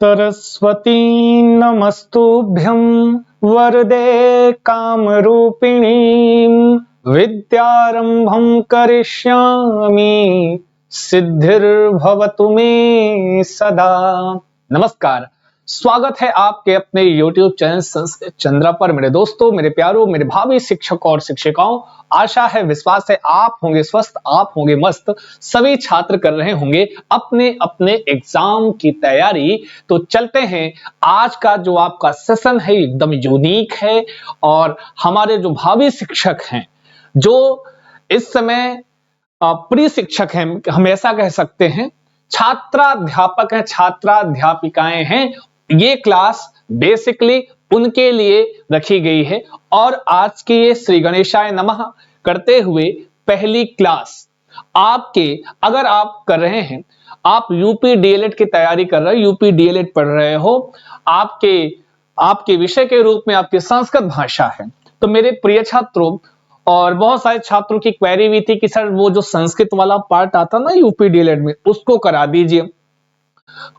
सरस्वती नमस्तुभ्यं वरदे कामरूपिणीं विद्यारंभं करिष्यामि सिद्धिर्भवतु मे सदा। नमस्कार, स्वागत है आपके अपने YouTube चैनल संस्कृत चंद्रा पर। मेरे दोस्तों, मेरे प्यारों, मेरे भावी शिक्षक और शिक्षिकाओं, आशा है, विश्वास है आप होंगे स्वस्थ, आप होंगे मस्त। सभी छात्र कर रहे होंगे अपने अपने एग्जाम की तैयारी। तो चलते हैं, आज का जो आपका सेशन है एकदम यूनिक है और हमारे जो भावी शिक्षक हैं, जो इस समय प्री शिक्षक हैं, हम ऐसा कह सकते हैं, छात्राध्यापक हैं, छात्राध्यापिकाएं हैं, ये क्लास बेसिकली उनके लिए रखी गई है। और आज के ये श्री गणेशाय नमः करते हुए पहली क्लास आपके, अगर आप कर रहे हैं, आप यूपी डीएलएड की तैयारी कर रहे हो, यूपी डीएलएड पढ़ रहे हो, आपके विषय के रूप में आपकी संस्कृत भाषा है, तो मेरे प्रिय छात्रों, और बहुत सारे छात्रों की क्वेरी भी थी कि सर वो जो संस्कृत वाला पार्ट आता ना यूपी डीएलएड में, उसको करा दीजिए।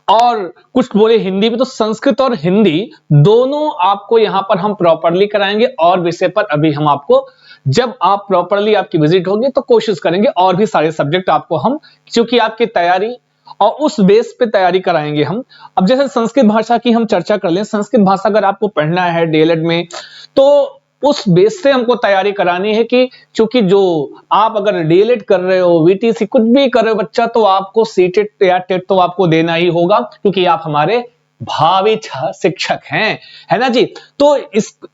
और कुछ बोले हिंदी में, तो संस्कृत और हिंदी दोनों आपको यहां पर हम प्रॉपरली कराएंगे। और विषय पर अभी हम आपको, जब आप प्रॉपरली आपकी विजिट होगी तो कोशिश करेंगे और भी सारे सब्जेक्ट आपको हम, क्योंकि आपकी तैयारी और उस बेस पे तैयारी कराएंगे हम। अब जैसे संस्कृत भाषा की हम चर्चा कर लें, संस्कृत भाषा अगर आपको पढ़ना है डीएलएड में, तो उस बेस से हमको तैयारी करानी है कि क्योंकि जो आप अगर डीएलएड कर रहे हो, वीटीसी कुछ भी कर रहे हो बच्चा, तो आपको सीटेट या टेट तो आपको देना ही होगा, क्योंकि आप हमारे भावी शिक्षक हैं, है ना जी। तो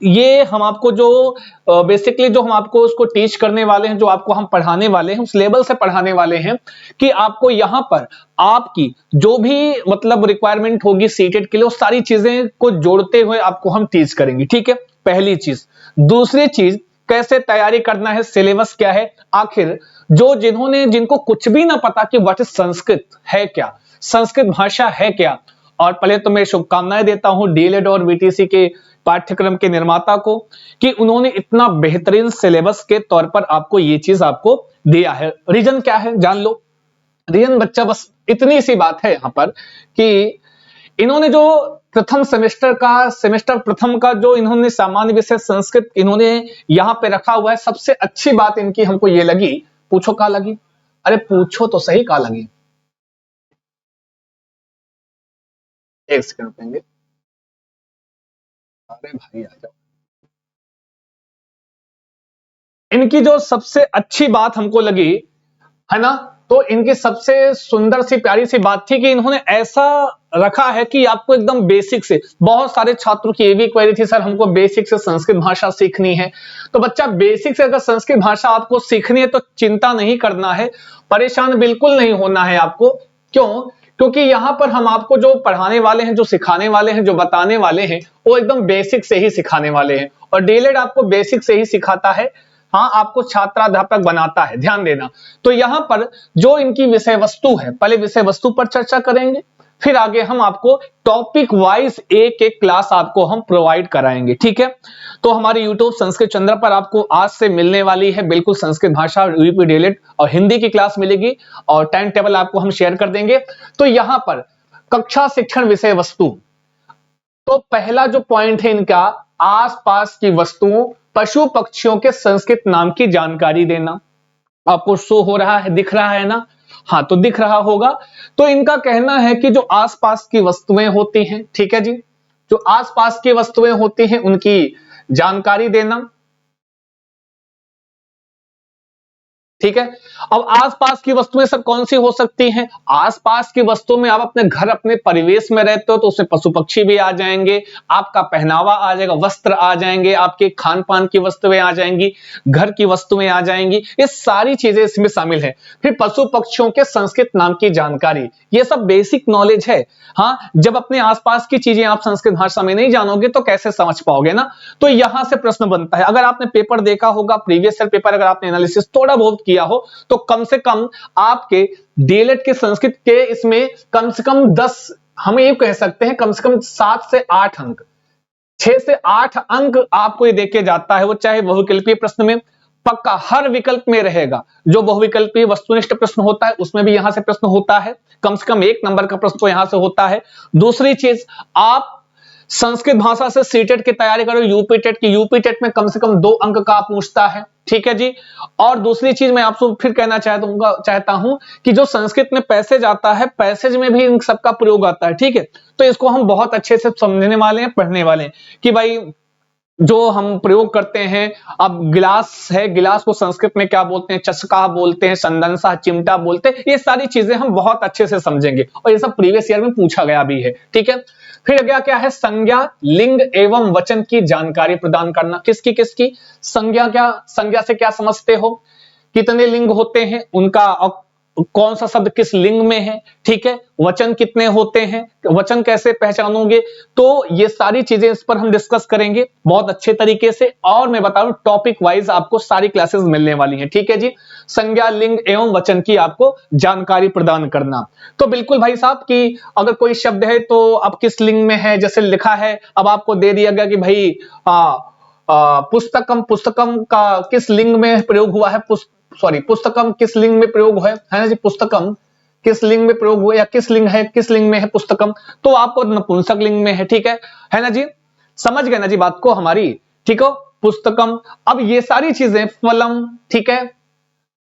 ये हम आपको जो बेसिकली जो हम आपको उसको टीच करने वाले हैं, जो आपको हम पढ़ाने वाले हैं, उस लेवल से पढ़ाने वाले हैं कि आपको यहां पर आपकी जो भी मतलब रिक्वायरमेंट होगी सीटेट के लिए, उस सारी चीजें को जोड़ते हुए आपको हम टीच करेंगे, ठीक है, पहली चीज। दूसरी चीज, कैसे तैयारी करना है, सिलेबस क्या है। आखिर जिनको कुछ भी ना पता कि व्हाट इज संस्कृत है क्या, संस्कृत भाषा है क्या, और पहले तो मैं शुभकामनाएं देता हूं डीएलएड और वीटीसी के पाठ्यक्रम के निर्माता को कि उन्होंने इतना बेहतरीन सिलेबस के तौर पर आपको ये चीज आपको दिया है। रीजन क्या है जान लो। रीजन बच्चा बस इतनी सी बात है यहां पर कि इन्होंने जो सेमेस्टर प्रथम का जो इन्होंने सामान्य विषय संस्कृत इन्होंने यहां पे रखा हुआ है, सबसे अच्छी बात इनकी हमको ये लगी। पूछो क्या लगी, अरे पूछो तो सही क्या लगी, एक सेकंड रुकेंगे, अरे भाई आ जाओ। इनकी जो सबसे अच्छी बात हमको लगी है ना, तो इनकी सबसे सुंदर सी प्यारी सी बात थी कि इन्होंने ऐसा रखा है कि आपको एकदम बेसिक से, बहुत सारे छात्रों की ये भी क्वेरी थी, सर हमको बेसिक से संस्कृत भाषा सीखनी है। तो बच्चा बेसिक से अगर संस्कृत भाषा आपको सीखनी है तो चिंता नहीं करना है, परेशान बिल्कुल नहीं होना है आपको। क्यों? क्योंकि यहां पर हम आपको जो पढ़ाने वाले हैं, जो सिखाने वाले हैं, जो बताने वाले हैं, वो एकदम बेसिक से ही सिखाने वाले हैं। और डीएलएड आपको बेसिक से ही सिखाता है, हाँ, आपको छात्राध्यापक बनाता है, ध्यान देना। तो यहां पर जो इनकी विषय वस्तु है, पहले विषय वस्तु पर चर्चा करेंगे, फिर आगे हम आपको टॉपिक वाइज एक एक क्लास आपको हम प्रोवाइड कराएंगे, ठीक है। तो हमारे YouTube संस्कृत चंद्र पर आपको आज से मिलने वाली है बिल्कुल संस्कृत भाषा, यूपी डीएलएड और हिंदी की क्लास मिलेगी, और टाइम टेबल आपको हम शेयर कर देंगे। तो यहां पर कक्षा शिक्षण विषय वस्तु, तो पहला जो पॉइंट है इनका, आसपास की वस्तुओं, पशु पक्षियों के संस्कृत नाम की जानकारी देना। आपको शो हो रहा है, दिख रहा है ना, हाँ तो दिख रहा होगा। तो इनका कहना है कि जो आसपास की वस्तुएं होती हैं, ठीक है जी, जो आसपास की वस्तुएं होती हैं उनकी जानकारी देना, ठीक है। अब आसपास की वस्तुएं सर कौन सी हो सकती हैं? आसपास की वस्तुओं में आप अपने घर, अपने परिवेश में रहते हो तो उसमें पशु पक्षी भी आ जाएंगे, आपका पहनावा आ जाएगा, वस्त्र आ जाएंगे, आपके खान पान की वस्तुएं आ जाएंगी, घर की वस्तुएं आ जाएंगी, ये सारी चीजें इसमें शामिल है। फिर पशु पक्षियों के संस्कृत नाम की जानकारी, ये सब बेसिक नॉलेज है। हाँ, जब अपने आसपास की चीजें आप संस्कृत भाषा में नहीं जानोगे तो कैसे समझ पाओगे ना। तो यहां से प्रश्न बनता है, अगर आपने पेपर देखा होगा, प्रीवियस ईयर पेपर अगर आपने एनालिसिस थोड़ा बहुत किया हो, तो कम से कम आपके डीएलएड के संस्कृत के इसमें कम से कम 10, हम ये कह सकते हैं कम से कम 7 से 8 अंक, 6 से 8 अंक आपको ये देके जाता है, वो चाहे बहुविकल्पीय प्रश्न में, पक्का हर विकल्प में रहेगा। जो बहुविकल्पीय वस्तुनिष्ठ प्रश्न होता है उसमें भी यहां से प्रश्न होता है, कम से कम 1 नंबर का प्रश्न तो यहां से होता है। दूसरी चीज, आप संस्कृत भाषा से सीटेट की तैयारी करो, यूपी टेट की, यूपी टेट में कम से कम 2 अंक का पूछता है, ठीक है जी। और दूसरी चीज मैं आपसे फिर कहना चाहता हूं कि जो संस्कृत में पैसेज आता है, पैसेज में भी इन सबका प्रयोग आता है, ठीक है। तो इसको हम बहुत अच्छे से समझने वाले हैं, पढ़ने वाले हैं कि भाई जो हम प्रयोग करते हैं, अब गिलास है, गिलास को संस्कृत में क्या बोलते हैं, चषका बोलते हैं, संदंसा, चिमटा बोलते हैं, ये सारी चीजें हम बहुत अच्छे से समझेंगे और ये सब प्रीवियस ईयर में पूछा गया भी है, ठीक है। फिर अगला क्या है, संज्ञा, लिंग एवं वचन की जानकारी प्रदान करना। किसकी किसकी संज्ञा, क्या संज्ञा से क्या समझते हो, कितने लिंग होते हैं, उनका कौन सा शब्द किस लिंग में है, ठीक है। वचन कितने होते हैं, वचन कैसे पहचानोगे, तो ये सारी चीजें इस पर हम डिस्कस करेंगे बहुत अच्छे तरीके से। और मैं बता दूं टॉपिक वाइज आपको सारी क्लासेस मिलने वाली हैं, ठीक है जी। संज्ञा, लिंग एवं वचन की आपको जानकारी प्रदान करना। तो बिल्कुल भाई साहब कि अगर कोई शब्द है तो अब किस लिंग में है, जैसे लिखा है, अब आपको दे दिया गया कि भाई पुस्तकम, पुस्तकम का किस लिंग में प्रयोग हुआ है, पुस्तकम किस लिंग में प्रयोग है ना जी, पुस्तकम किस लिंग में प्रयोग हुआ या किस लिंग है, किस लिंग में है पुस्तकम, तो आपको नपुंसक लिंग में है, ठीक है ना जी। समझ गए ना जी बात को हमारी, ठीक हो, पुस्तकम। अब ये सारी चीजें, फलम, ठीक है,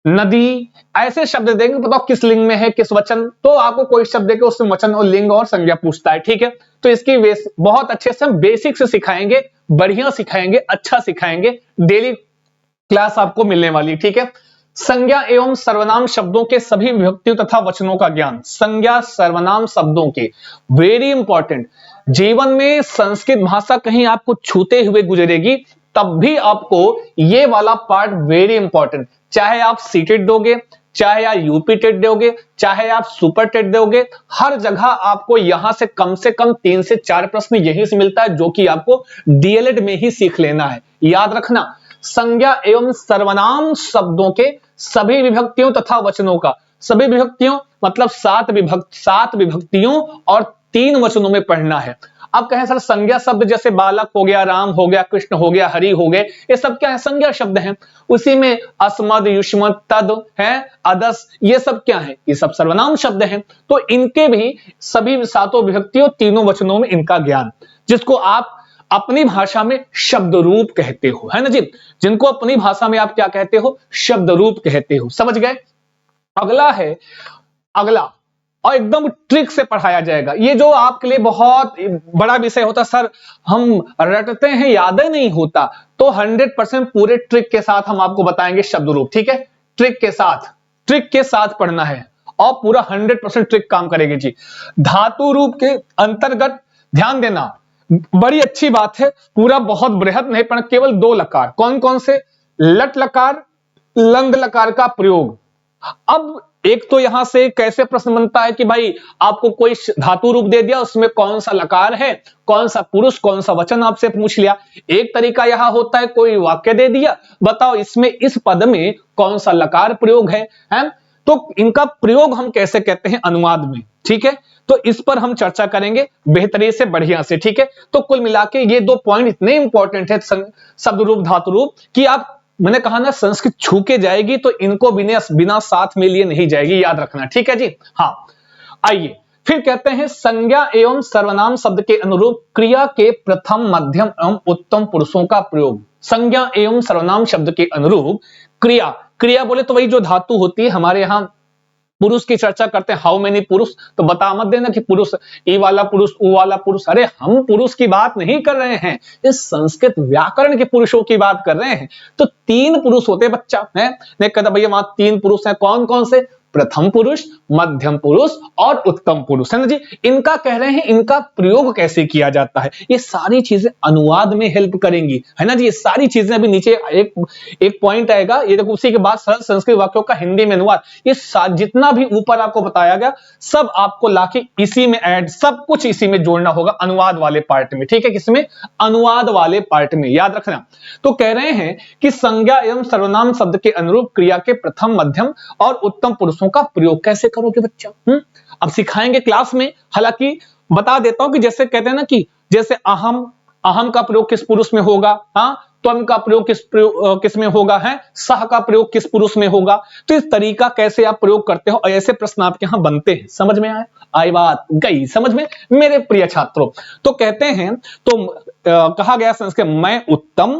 नदी, ऐसे शब्द देंगे, बताओ किस लिंग में है, किस वचन, तो आपको कोई शब्द देके उससे वचन और लिंग और संज्ञा पूछता है, ठीक है। तो इसकी बहुत अच्छे से हम बेसिक से सिखाएंगे, बढ़िया सिखाएंगे, अच्छा सिखाएंगे, डेली क्लास आपको मिलने वाली, ठीक है। संज्ञा एवं सर्वनाम शब्दों के सभी विभक्तियों तथा वचनों का ज्ञान। संज्ञा सर्वनाम शब्दों के, वेरी इंपॉर्टेंट। जीवन में संस्कृत भाषा कहीं आपको छूते हुए गुजरेगी तब भी आपको ये वाला पार्ट वेरी इंपॉर्टेंट, चाहे आप सीटेट दोगे, चाहे आप यूपी टेट दोगे, चाहे आप सुपर टेट दोगे, हर जगह आपको यहां से कम 3 से 4 प्रश्न यहीं से मिलता है, जो कि आपको डीएलएड में ही सीख लेना है। याद रखना, संज्ञा एवं सर्वनाम शब्दों के सभी विभक्तियों तथा वचनों का, सभी विभक्तियों मतलब 7 विभक्तियों और 3 वचनों में पढ़ना है। अब कहें सर संज्ञा शब्द जैसे बालक हो गया, राम हो गया, कृष्ण हो गया, हरि हो गए, ये सब क्या है, संज्ञा शब्द हैं। उसी में अस्मद, युष्मद, तद है, अदस, ये सब क्या है, ये सब सर्वनाम शब्द हैं। तो इनके भी सभी 7 विभक्तियों 3 वचनों में इनका ज्ञान, जिसको आप अपनी भाषा में शब्द रूप कहते हो, है ना जी, जिनको अपनी भाषा में आप क्या कहते हो, शब्द रूप कहते हो, समझ गए। अगला और एकदम ट्रिक से पढ़ाया जाएगा, ये जो आपके लिए बहुत बड़ा विषय होता, सर हम रटते हैं याद ही नहीं होता, तो 100% पूरे ट्रिक के साथ हम आपको बताएंगे शब्द रूप, ठीक है। ट्रिक के साथ पढ़ना है और पूरा 100% ट्रिक काम करेगी जी। धातु रूप के अंतर्गत ध्यान देना, बड़ी अच्छी बात है, पूरा बहुत बृहद नहीं पढ़ना, केवल 2 लकार, कौन कौन से, लट लकार, लंग लकार का प्रयोग। अब एक तो यहां से कैसे प्रश्न बनता है कि भाई आपको कोई धातु रूप दे दिया, उसमें कौन सा लकार है, कौन सा पुरुष, कौन सा वचन आपसे पूछ लिया। एक तरीका यहां होता है, कोई वाक्य दे दिया, बताओ इसमें इस पद में कौन सा लकार प्रयोग है? तो इनका प्रयोग हम कैसे कहते हैं अनुवाद में, ठीक है। तो इस पर हम चर्चा करेंगे बेहतरीन से, बढ़िया से, ठीक है। तो कुल मिला के ये 2 पॉइंट इतने इंपॉर्टेंट है, शब्द रूप, धातु रूप, कि आप, मैंने कहा ना संस्कृत छू के जाएगी तो इनको बिना साथ में लिए नहीं जाएगी, याद रखना, ठीक है जी। हाँ, आइए फिर कहते हैं संज्ञा एवं सर्वनाम शब्द के अनुरूप क्रिया के प्रथम, मध्यम एवं उत्तम पुरुषों का प्रयोग। संज्ञा एवं सर्वनाम शब्द के अनुरूप क्रिया बोले तो वही जो धातु होती है, हमारे यहां पुरुष की चर्चा करते हैं, हाउ मेनी पुरुष, तो बता मत देना कि पुरुष ई वाला पुरुष, ऊ वाला पुरुष, अरे हम पुरुष की बात नहीं कर रहे हैं, इस संस्कृत व्याकरण के पुरुषों की बात कर रहे हैं। तो 3 पुरुष होते बच्चा है, नहीं कहता भैया वहां 3 पुरुष हैं, कौन कौन से, प्रथम पुरुष, मध्यम पुरुष और उत्तम पुरुष, है ना जी। इनका कह रहे हैं इनका प्रयोग कैसे किया जाता है, ये सारी चीजें अनुवाद में हेल्प करेंगी, है ना जी। ये सारी चीजें अभी नीचे एक पॉइंट आएगा, ये देखो, उसी के बाद सरल संस्कृत वाक्यों का हिंदी में अनुवाद, ये जितना भी ऊपर आपको बताया गया सब आपको लाके इसी में ऐड, सब कुछ इसी में जोड़ना होगा अनुवाद वाले पार्ट में, ठीक है। किसमें, अनुवाद वाले पार्ट में, याद रखना। तो कह रहे हैं कि संज्ञा एवं सर्वनाम शब्द के अनुरूप क्रिया के प्रथम, मध्यम और उत्तम पुरुषों का प्रयोग कैसे करोगे बच्चा, अब सिखाएंगे क्लास में। हालांकि बता देता हूं कि जैसे कहते हैं ना कि जैसे अहम, अहम का प्रयोग किस पुरुष में होगा, हाँ, त्वम का प्रयोग किस में होगा, है सह का प्रयोग किस पुरुष में होगा। तो इस तरीका कैसे आप प्रयोग करते हो, ऐसे प्रश्न आपके यहां बनते हैं। समझ में आया, आई बात गई समझ में मेरे प्रिय छात्रों। तो कहते हैं, तो कहा गया संस्कृत, मैं उत्तम,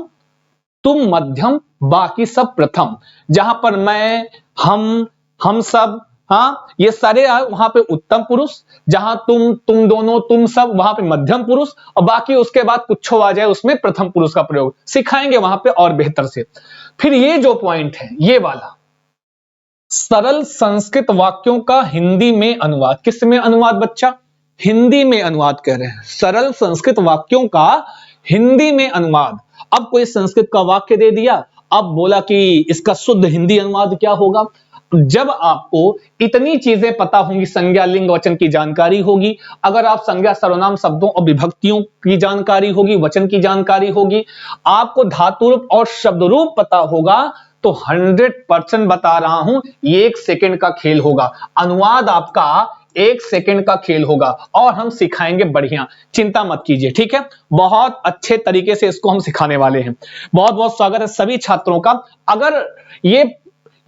तुम मध्यम, बाकी सब प्रथम। जहां पर मैं, हम सब, हाँ, ये सारे वहां पे उत्तम पुरुष, जहां तुम दोनों, तुम सब, वहां पे मध्यम पुरुष, और बाकी उसके बाद कुछ आ जाए उसमें प्रथम पुरुष का प्रयोग सिखाएंगे वहां पे और बेहतर से। फिर ये जो पॉइंट है ये वाला, सरल संस्कृत वाक्यों का हिंदी में अनुवाद। किस में अनुवाद बच्चा, हिंदी में अनुवाद कह रहे हैं, सरल संस्कृत वाक्यों का हिंदी में अनुवाद। अब कोई संस्कृत का वाक्य दे दिया, अब बोला कि इसका शुद्ध हिंदी अनुवाद क्या होगा। जब आपको इतनी चीजें पता होंगी, संज्ञा लिंग वचन की जानकारी होगी, अगर आप संज्ञा सर्वनाम शब्दों और विभक्तियों की जानकारी होगी, वचन की जानकारी होगी, आपको धातु रूप और शब्द रूप पता होगा, तो 100% बता रहा हूं, ये 1 सेकंड का खेल होगा। अनुवाद आपका 1 सेकंड का खेल होगा और हम सिखाएंगे बढ़िया, चिंता मत कीजिए, ठीक है। बहुत अच्छे तरीके से इसको हम सिखाने वाले हैं। बहुत बहुत स्वागत है सभी छात्रों का। अगर ये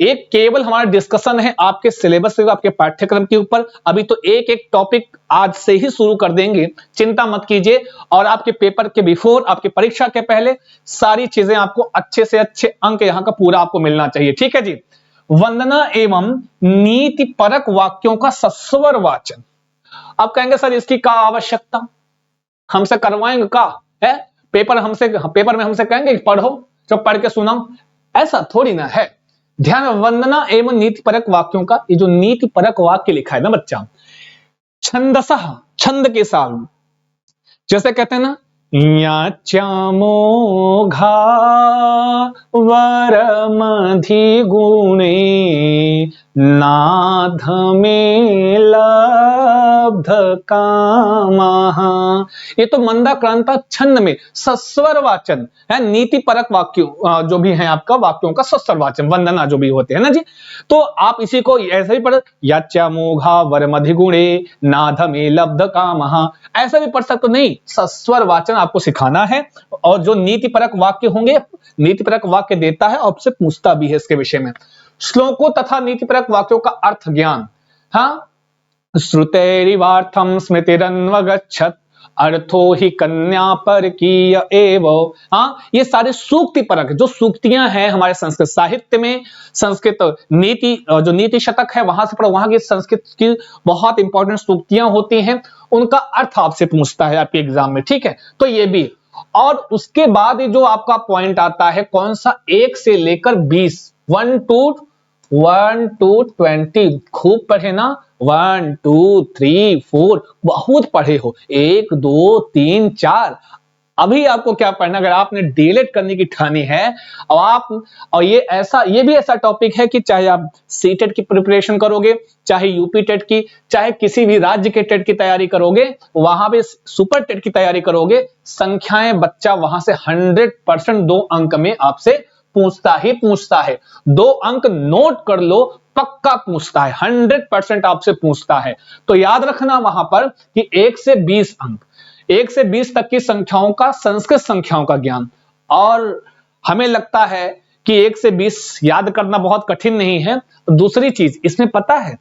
एक केवल हमारा डिस्कशन है आपके सिलेबस से, आपके पाठ्यक्रम के ऊपर, अभी तो एक एक टॉपिक आज से ही शुरू कर देंगे, चिंता मत कीजिए। और आपके पेपर के बिफोर, आपकी परीक्षा के पहले सारी चीजें आपको अच्छे से अच्छे अंक यहां का पूरा आपको मिलना चाहिए, ठीक है जी। वंदना एवं नीति परक वाक्यों का सस्वर वाचन। अब कहेंगे सर इसकी क्या आवश्यकता, हमसे करवाएंगे का है, पेपर में हमसे कहेंगे पढ़ो, जो पढ़ के सुनाओ, ऐसा थोड़ी ना है। ध्यान, वंदना एवं नीति परक वाक्यों का, ये जो नीति परक वाक्य लिखा है ना बच्चा, छंदसः, छंद के साथ, जैसे कहते हैं ना, याच्यामोघा वरमधि गुणे नाधमे लब्ध कामः। ये तो मंदाक्रांता छंद में सस्वर वाचन है, नीति परक वाक्यों जो भी है आपका, वाक्यों का सस्वर वाचन, वंदना जो भी होते हैं ना जी। तो आप इसी को ऐसे ही पढ़, याच्यामोघा वरमधि गुणे नाधमे लब्ध कामः, ऐसा भी पढ़ सकते, नहीं सस्वर वाचन आपको सिखाना है। और जो नीति परक वाक्य होंगे, नीति परक वाक्य देता है और आपसे पूछता भी है इसके विषय में। श्लोकों तथा नीति परक वाक्यों का अर्थ ज्ञान, हाँ, श्रुतेरिवार्थम स्मृतिरन्वगच्छत् अर्थो ही कन्या परकीय एव। हाँ, ये सारे सूक्ति परक, जो सूक्तियां हैं हमारे संस्कृत साहित्य में, संस्कृत नीति, जो नीति शतक है वहां से पढ़ो, वहां की संस्कृत की बहुत इंपॉर्टेंट सूक्तियां होती हैं, उनका अर्थ आपसे पूछता है आपके एग्जाम में, ठीक है। तो ये भी, और उसके बाद जो आपका पॉइंट आता है कौन सा, 1 से लेकर 20, 1 to 20, खूब पढ़े ना, 1 2 3 4, बहुत पढ़े हो, 1 2 3 4। अभी आपको क्या पढ़ना, अगर आपने डीएलएड करने की ठानी है और ये भी ऐसा टॉपिक है कि चाहे आप सीटेट की प्रिपरेशन करोगे, चाहे यूपी टेट की, चाहे किसी भी राज्य के टेट की तैयारी करोगे, वहां पे सुपर टेट की तैयारी करोगे, संख्याएं बच्चा वहां से 100% 2 अंक में आपसे पूछता ही पूछता है। 2 अंक नोट कर लो, पक्का पूछता है, 100% आपसे पूछता है। तो याद रखना वहां पर कि 1 से 20 अंक, 1 से 20 तक की संख्याओं का, संस्कृत संख्याओं का ज्ञान। और हमें लगता है कि 1 से 20 याद करना बहुत कठिन नहीं है। दूसरी चीज इसमें पता है,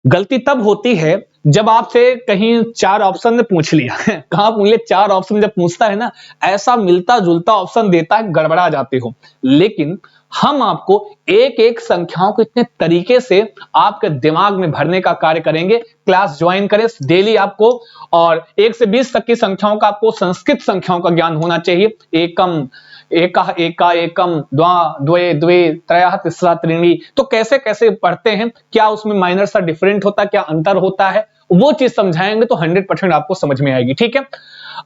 गलती तब होती है जब आपसे कहीं 4 ऑप्शन ने पूछ लिया कहां पूछ लिया, 4 ऑप्शन जब पूछता है ना, ऐसा मिलता जुलता ऑप्शन देता है, गड़बड़ा जाते हो। लेकिन हम आपको एक एक संख्याओं को इतने तरीके से आपके दिमाग में भरने का कार्य करेंगे। क्लास ज्वाइन करें डेली आपको, और 1 से 20 तक की संख्याओं का, आपको संस्कृत संख्याओं का ज्ञान होना चाहिए। एकम, एका एका एकम, द्वा द्वे द्वे, त्रयः तिस्रा त्रीणि। तो कैसे कैसे पढ़ते हैं, क्या उसमें माइनर सा डिफरेंट होता है, क्या अंतर होता है, वो चीज समझाएंगे तो 100% आपको समझ में आएगी, ठीक है।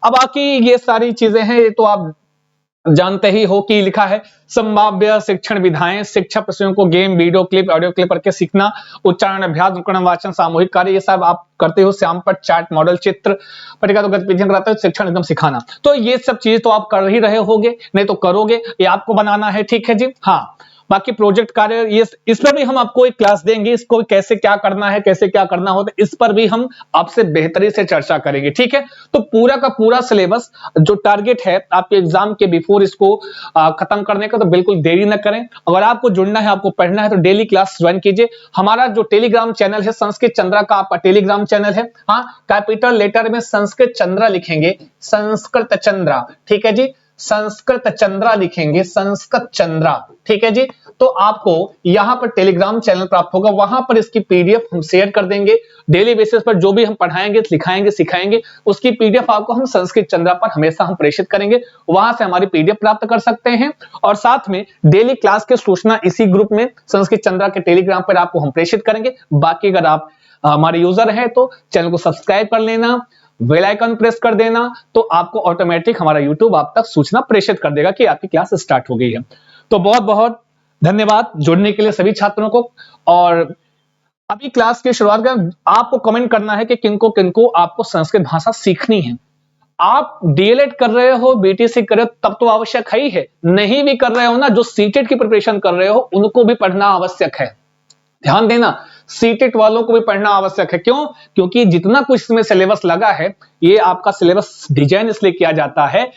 अब बाकी ये सारी चीजें हैं, ये तो आप जानते ही हो कि लिखा है संभाव्य शिक्षण विधाएं, शिक्षा प्रश्नों को game, video clip, audio clip करके सीखना, उच्चारण अभ्यास, अनुकरण, वाचन, सामूहिक कार्य, ये सब आप करते हो। श्याम पट, चार्ट, मॉडल, चित्र पट्टिका, तो गतिविधियां कराते हो, शिक्षण एकदम सिखाना। तो ये सब चीज तो आप कर ही रहे होगे, नहीं तो करोगे, ये आपको बनाना है, ठीक है जी। हाँ, बाकी प्रोजेक्ट कार्य ये इस पर भी हम आपको एक क्लास देंगे, इसको कैसे क्या करना है, कैसे क्या करना होता है, इस पर भी हम आपसे बेहतरी से चर्चा करेंगे। ठीक है, तो पूरा का पूरा सिलेबस जो टारगेट है आपके एग्जाम के बिफोर इसको खत्म करने का, तो बिल्कुल देरी न करें। अगर आपको जुड़ना है, आपको पढ़ना है, तो डेली क्लास ज्वाइन कीजिए। हमारा जो टेलीग्राम चैनल है संस्कृत चंद्रा का आपका टेलीग्राम चैनल है। हाँ, कैपिटल लेटर में संस्कृत चंद्रा लिखेंगे, संस्कृत चंद्रा, ठीक है जी, संस्कृत चंद्रा लिखेंगे, संस्कृत चंद्रा, ठीक है जी। तो आपको यहां पर टेलीग्राम चैनल प्राप्त होगा, वहां पर इसकी पीडीएफ हम शेयर कर देंगे। डेली बेसिस पर जो भी हम पढ़ाएंगे, लिखाएंगे, सिखाएंगे, उसकी पीडीएफ आपको हम संस्कृत चंद्रा पर हमेशा हम प्रेषित करेंगे, वहां से हमारी पीडीएफ प्राप्त कर सकते हैं। और साथ में डेली क्लास की सूचना इसी ग्रुप में संस्कृत चंद्रा के टेलीग्राम पर आपको हम प्रेषित करेंगे। बाकी अगर आप हमारे यूजर हैं तो चैनल को सब्सक्राइब कर लेना, बेल आइकन प्रेस कर देना, तो आपको ऑटोमेटिक हमारा यूट्यूब आप तक सूचना प्रेषित कर देगा कि आपकी क्लास स्टार्ट हो गई है। तो बहुत बहुत धन्यवाद जुड़ने के लिए सभी छात्रों को। और अभी क्लास की शुरुआत कर आपको कमेंट करना है कि किनको किनको आपको संस्कृत भाषा सीखनी है। आप डीएलएड कर रहे हो, बीटीसी कर रहे हो, तब तो आवश्यक है ही है। नहीं भी कर रहे हो ना, जो सीटेट की प्रिपरेशन कर रहे हो, उनको भी पढ़ना आवश्यक है। ध्यान देना, सीटेट वालों को भी पढ़ना आवश्यक है। क्यों? क्योंकि जितना कुछ इसमें सिलेबस लगा है, ये आपका सिलेबस डिजाइन इसलिए किया जाता है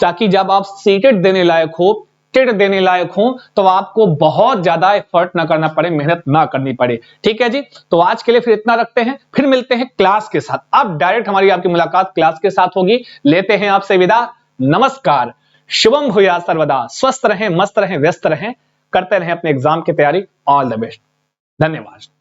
ताकि जब आप सीटेट देने लायक हो, टेट देने लायक हो, तो आपको बहुत ज्यादा एफर्ट ना करना पड़े, मेहनत ना करनी पड़े। ठीक है जी, तो आज के लिए फिर इतना रखते हैं, फिर मिलते हैं क्लास के साथ। अब डायरेक्ट हमारी आपकी मुलाकात क्लास के साथ होगी। लेते हैं आपसे विदा, नमस्कार, शुभम भूया सर्वदा, स्वस्थ रहें, मस्त रहें, व्यस्त रहें, करते रहें अपने एग्जाम की तैयारी। ऑल द बेस्ट, धन्यवाद।